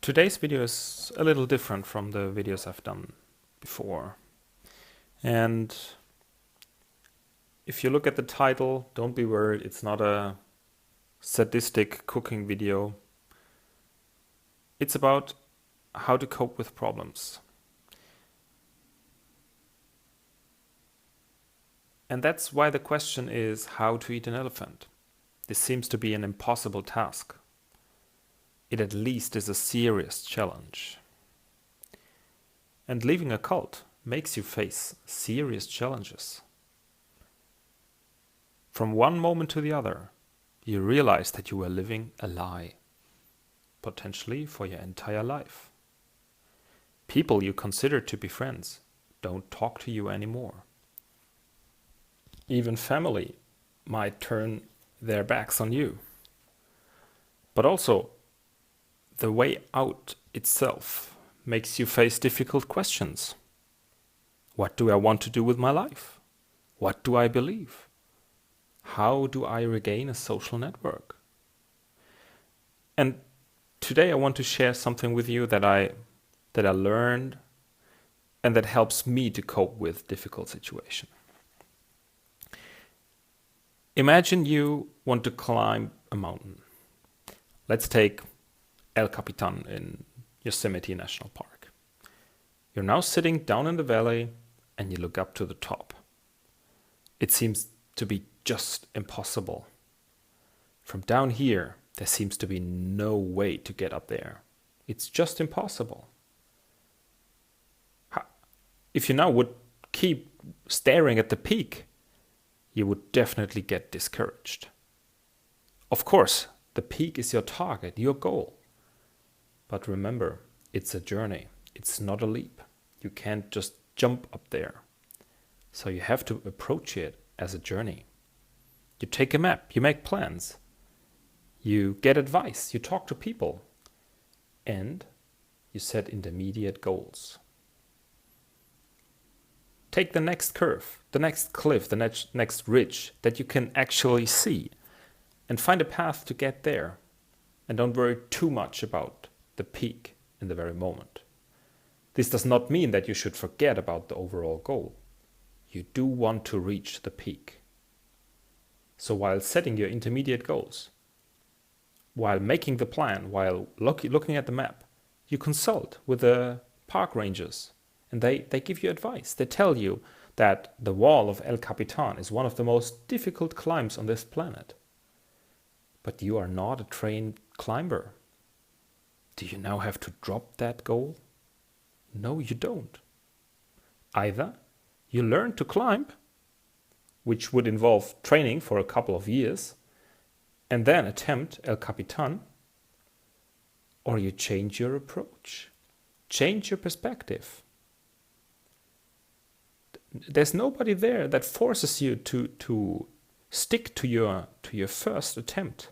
Today's video is a little different from the videos I've done before. And if you look at the title, don't be worried, it's not a sadistic cooking video. It's about how to cope with problems. And that's why the question is how to eat an elephant. This seems to be an impossible task. It at least is a serious challenge. And leaving a cult makes you face serious challenges. From one moment to the other, you realize that you were living a lie, potentially for your entire life. People you considered to be friends don't talk to you anymore. Even family might turn their backs on you. But also, the way out itself makes you face difficult questions. What do I want to do with my life? What do I believe? How do I regain a social network? And today I want to share something with you that I learned and that helps me to cope with difficult situations. Imagine you want to climb a mountain. Let's take El Capitan in Yosemite National Park. You're now sitting down in the valley and you look up to the top. It seems to be just impossible. From down here, there seems to be no way to get up there. It's just impossible. If you now would keep staring at the peak, you would definitely get discouraged. Of course, the peak is your target, your goal. But remember, it's a journey. It's not a leap. You can't just jump up there. So you have to approach it as a journey. You take a map, you make plans, you get advice, you talk to people, and you set intermediate goals. Take the next curve, the next cliff, the next ridge that you can actually see, and find a path to get there. And don't worry too much about the peak in the very moment. This does not mean that you should forget about the overall goal. You do want to reach the peak. So while setting your intermediate goals, while making the plan, while looking at the map, you consult with the park rangers and they give you advice. They tell you that the wall of El Capitan is one of the most difficult climbs on this planet. But you are not a trained climber. Do you now have to drop that goal? No, you don't. Either you learn to climb, which would involve training for a couple of years, and then attempt El Capitan, or you change your approach, change your perspective. There's nobody there that forces you to stick to your first attempt.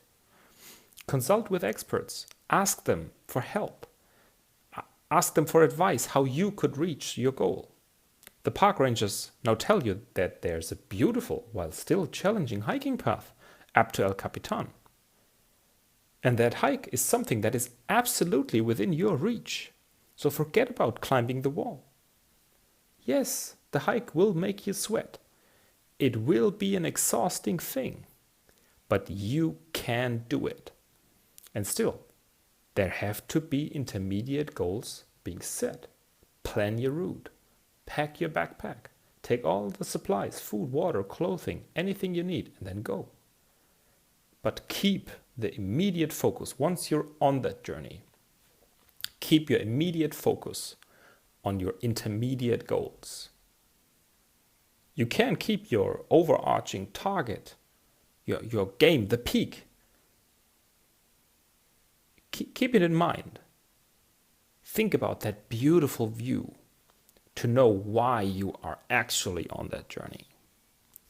Consult with experts. Ask them for help. Ask them for advice how you could reach your goal. The park rangers now tell you that there's a beautiful, while still challenging hiking path up to El Capitan. And that hike is something that is absolutely within your reach. So forget about climbing the wall. Yes, the hike will make you sweat. It will be an exhausting thing, but you can do it. And still, there have to be intermediate goals being set. Plan your route. Pack your backpack. Take all the supplies, food, water, clothing, anything you need, and then go. But keep the immediate focus once you're on that journey. Keep your immediate focus on your intermediate goals. You can keep your overarching target, your game, the peak. Keep it in mind. Think about that beautiful view to know why you are actually on that journey.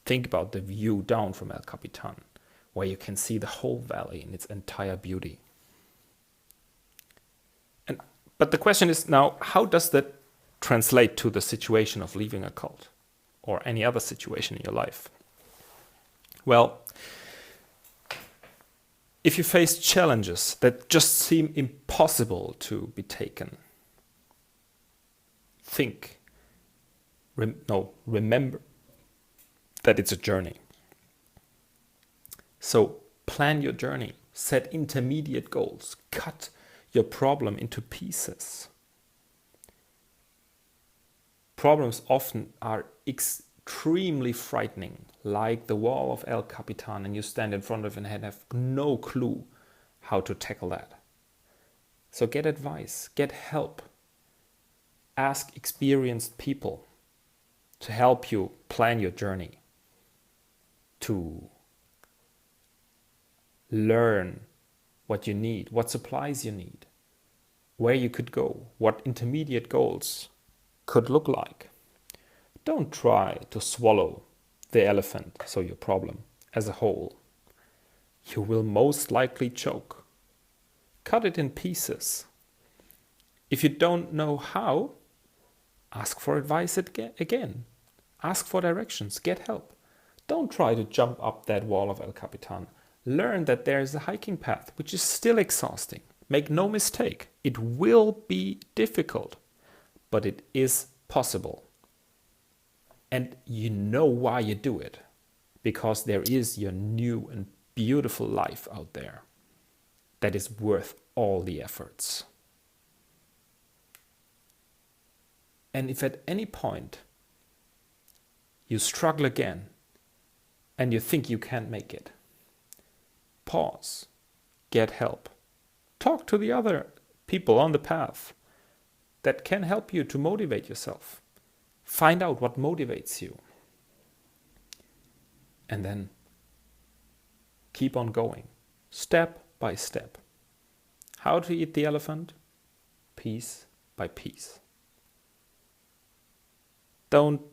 Think about the view down from El Capitan, where you can see the whole valley in its entire beauty. But the question is now, how does that translate to the situation of leaving a cult or any other situation in your life? Well, If you face challenges that just seem impossible to be taken, remember that it's a journey. So plan your journey, set intermediate goals, cut your problem into pieces. Problems often are extremely frightening, like the wall of El Capitan, and you stand in front of it and have no clue how to tackle that. So get advice, get help. Ask experienced people to help you plan your journey, to learn what you need, what supplies you need, where you could go, what intermediate goals could look like. Don't try to swallow the elephant, so your problem, as a whole. You will most likely choke. Cut it in pieces. If you don't know how, ask for advice again. Ask for directions. Get help. Don't try to jump up that wall of El Capitan. Learn that there is a hiking path, which is still exhausting. Make no mistake, it will be difficult, but it is possible. And you know why you do it, because there is your new and beautiful life out there that is worth all the efforts. And if at any point you struggle again and you think you can't make it, pause, get help. Talk to the other people on the path that can help you to motivate yourself. Find out what motivates you. And then keep on going, step by step. How to eat the elephant? Piece by piece. Don't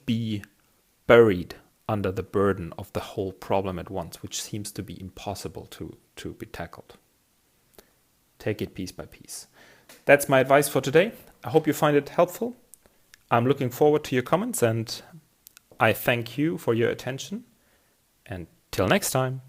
be buried under the burden of the whole problem at once, which seems to be impossible to be tackled. Take it piece by piece. That's my advice for today. I hope you find it helpful. I'm looking forward to your comments, and I thank you for your attention. And till next time.